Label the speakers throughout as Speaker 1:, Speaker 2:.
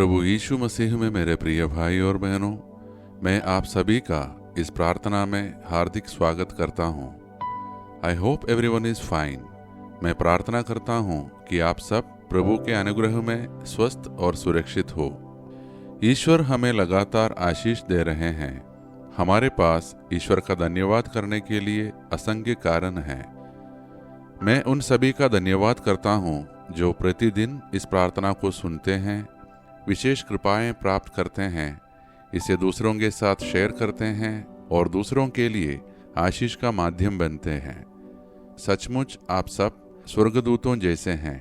Speaker 1: प्रभु यीशु मसीह में मेरे प्रिय भाई और बहनों, मैं आप सभी का इस प्रार्थना में हार्दिक स्वागत करता हूँ। I hope everyone is fine. मैं प्रार्थना करता हूँ कि आप सब प्रभु के अनुग्रह में स्वस्थ और सुरक्षित हो। ईश्वर हमें लगातार आशीष दे रहे हैं। हमारे पास ईश्वर का धन्यवाद करने के लिए असंख्य कारण हैं। मैं उन सभी का धन्यवाद करता हूँ जो प्रतिदिन इस प्रार्थना को सुनते हैं, विशेष कृपाएं प्राप्त करते हैं, इसे दूसरों के साथ शेयर करते हैं और दूसरों के लिए आशीष का माध्यम बनते हैं। सचमुच आप सब स्वर्गदूतों जैसे हैं।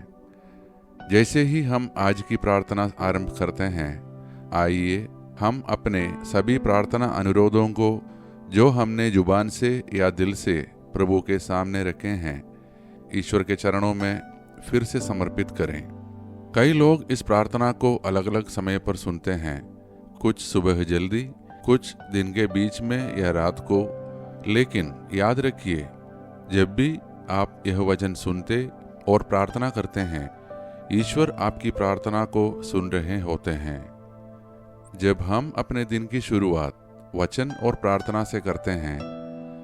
Speaker 1: जैसे ही हम आज की प्रार्थना आरंभ करते हैं, आइए हम अपने सभी प्रार्थना अनुरोधों को जो हमने जुबान से या दिल से प्रभु के सामने रखे हैं, ईश्वर के चरणों में फिर से समर्पित करें। कई लोग इस प्रार्थना को अलग अलग समय पर सुनते हैं, कुछ सुबह जल्दी, कुछ दिन के बीच में या रात को। लेकिन याद रखिए, जब भी आप यह वचन सुनते और प्रार्थना करते हैं, ईश्वर आपकी प्रार्थना को सुन रहे होते हैं। जब हम अपने दिन की शुरुआत वचन और प्रार्थना से करते हैं,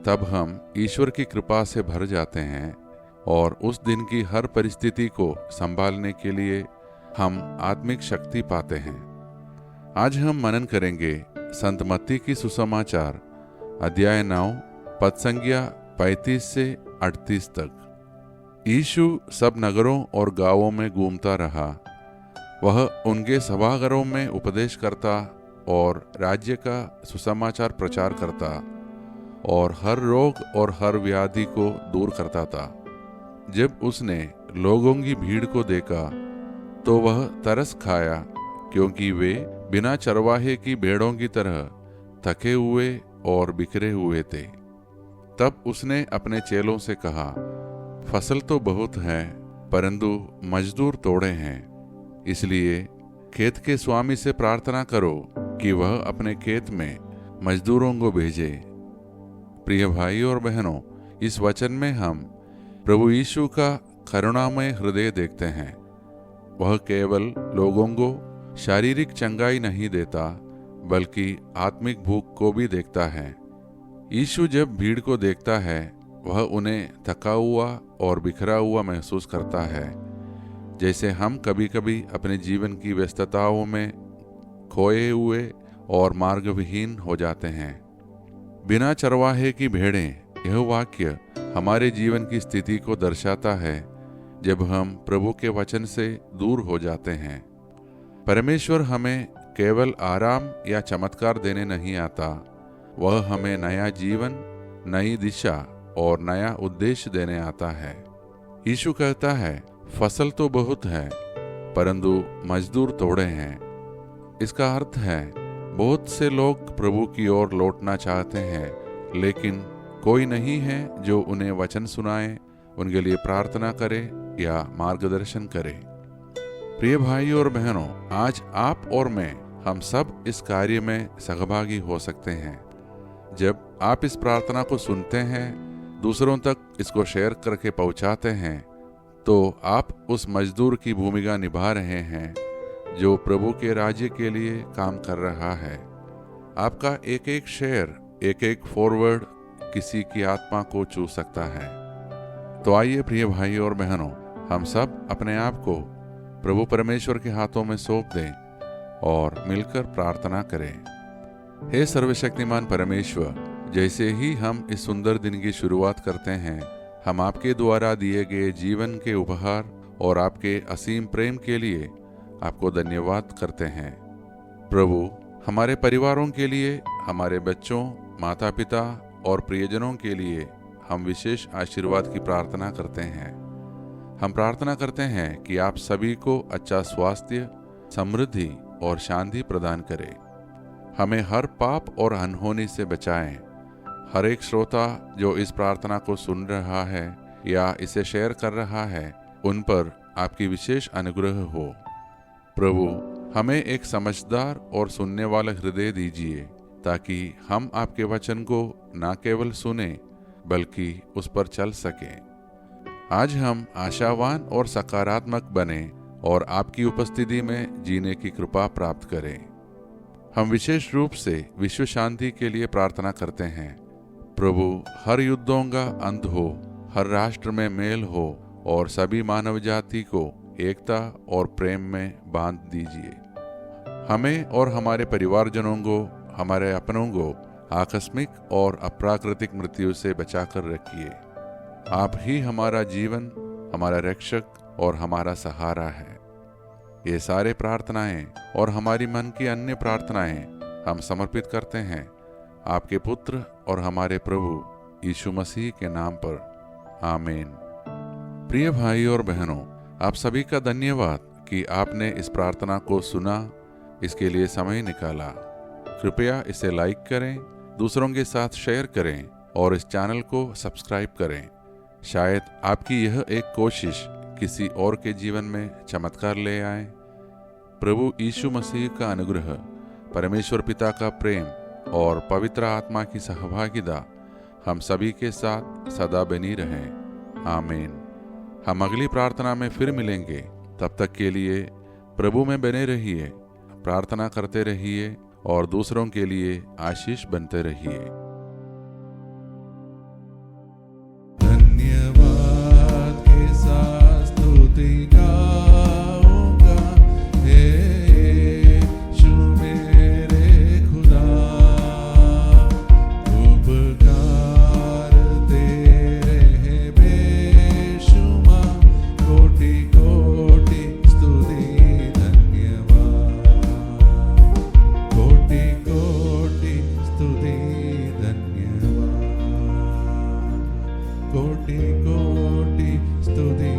Speaker 1: तब हम ईश्वर की कृपा से भर जाते हैं और उस दिन की हर परिस्थिति को संभालने के लिए हम आत्मिक शक्ति पाते हैं। आज हम मनन करेंगे संत मत्ती की सुसमाचार अध्याय 9 पद संख्या 35 से 38 तक। यीशु सब नगरों और गांवों में घूमता रहा। वह उनके सभाघरों में उपदेश करता और राज्य का सुसमाचार प्रचार करता और हर रोग और हर व्याधि को दूर करता था। जब उसने लोगों की भीड़ को देखा तो वह तरस खाया, क्योंकि वे बिना चरवाहे की भेड़ों की तरह थके हुए और बिखरे हुए थे। तब उसने अपने चेलों से कहा, फसल तो बहुत है, परंतु मजदूर थोड़े हैं। इसलिए खेत के स्वामी से प्रार्थना करो कि वह अपने खेत में मजदूरों को भेजे। प्रिय भाई और बहनों, इस वचन में हम प्रभु यीशु का करुणामय हृदय देखते हैं। वह केवल लोगों को शारीरिक चंगाई नहीं देता, बल्कि आत्मिक भूख को भी देखता है। यीशु जब भीड़ को देखता है, वह उन्हें थका हुआ और बिखरा हुआ महसूस करता है, जैसे हम कभी कभी अपने जीवन की व्यस्तताओं में खोए हुए और मार्गविहीन हो जाते हैं। बिना चरवाहे की भेड़ें, यह वाक्य हमारे जीवन की स्थिति को दर्शाता है जब हम प्रभु के वचन से दूर हो जाते हैं। परमेश्वर हमें केवल आराम या चमत्कार देने नहीं आता, वह हमें नया जीवन, नई दिशा और नया उद्देश्य देने आता है। यीशु कहता है, फसल तो बहुत है, परंतु मजदूर थोड़े हैं। इसका अर्थ है, बहुत से लोग प्रभु की ओर लौटना चाहते हैं, लेकिन कोई नहीं है जो उन्हें वचन सुनाए, उनके लिए प्रार्थना करे या मार्गदर्शन करे। प्रिय भाई और बहनों, आज आप और मैं, हम सब इस कार्य में सहभागी हो सकते हैं। जब आप इस प्रार्थना को सुनते हैं, दूसरों तक इसको शेयर करके पहुंचाते हैं, तो आप उस मजदूर की भूमिका निभा रहे हैं जो प्रभु के राज्य के लिए काम कर रहा है। आपका एक एक शेयर, एक एक फॉरवर्ड किसी की आत्मा को छू सकता है। तो आइए प्रिय भाई और बहनों, हम सब अपने आप को प्रभु परमेश्वर के हाथों में सौंप दें और मिलकर प्रार्थना करें। हे सर्वशक्तिमान परमेश्वर, जैसे ही हम इस सुंदर दिन की शुरुआत करते हैं, हम आपके द्वारा दिए गए जीवन के उपहार और आपके असीम प्रेम के लिए आपको धन्यवाद करते हैं। प्रभु, हमारे परिवारों के लिए, हमारे बच्चों, माता पिता और प्रियजनों के लिए हम विशेष आशीर्वाद की प्रार्थना करते हैं। हम प्रार्थना करते हैं कि आप सभी को अच्छा स्वास्थ्य, समृद्धि और शांति प्रदान करें। हमें हर पाप और अनहोनी से बचाएं। हर एक श्रोता जो इस प्रार्थना को सुन रहा है या इसे शेयर कर रहा है, उन पर आपकी विशेष अनुग्रह हो। प्रभु, हमें एक समझदार और सुनने वाला हृदय दीजिए, ताकि हम आपके वचन को न केवल सुने बल्कि उस पर चल सकें। आज हम आशावान और सकारात्मक बने और आपकी उपस्थिति में जीने की कृपा प्राप्त करें। हम विशेष रूप से विश्व शांति के लिए प्रार्थना करते हैं। प्रभु, हर युद्धों का अंत हो, हर राष्ट्र में मेल हो और सभी मानव जाति को एकता और प्रेम में बांध दीजिए। हमें और हमारे परिवारजनों को, हमारे अपनों को आकस्मिक और अप्राकृतिक मृत्यु से बचाकर रखिए। आप ही हमारा जीवन, हमारा रक्षक और हमारा सहारा है। ये सारे प्रार्थनाएं और हमारी मन की अन्य प्रार्थनाएं हम समर्पित करते हैं आपके पुत्र और हमारे प्रभु यीशु मसीह के नाम पर, आमीन। प्रिय भाई और बहनों, आप सभी का धन्यवाद कि आपने इस प्रार्थना को सुना, इसके लिए समय निकाला। कृपया इसे लाइक करें, दूसरों के साथ शेयर करें और इस चैनल को सब्सक्राइब करें। शायद आपकी यह एक कोशिश किसी और के जीवन में चमत्कार ले आए। प्रभु यीशु मसीह का अनुग्रह, परमेश्वर पिता का प्रेम और पवित्र आत्मा की सहभागिता हम सभी के साथ सदा बनी रहे, आमीन। हम अगली प्रार्थना में फिर मिलेंगे। तब तक के लिए प्रभु में बने रहिए, प्रार्थना करते रहिए और दूसरों के लिए आशीष बनते रहिए। धन्यवाद के साथ स्तुति गाऊंगा, हे यीशु मेरे खुदा। उपकार तेरे हैं बेशुमार, कोटि कोटि स्तुति धन्यवाद। कोटि कोटि स्तुति धन्यवाद। कोटि कोटि स्तुति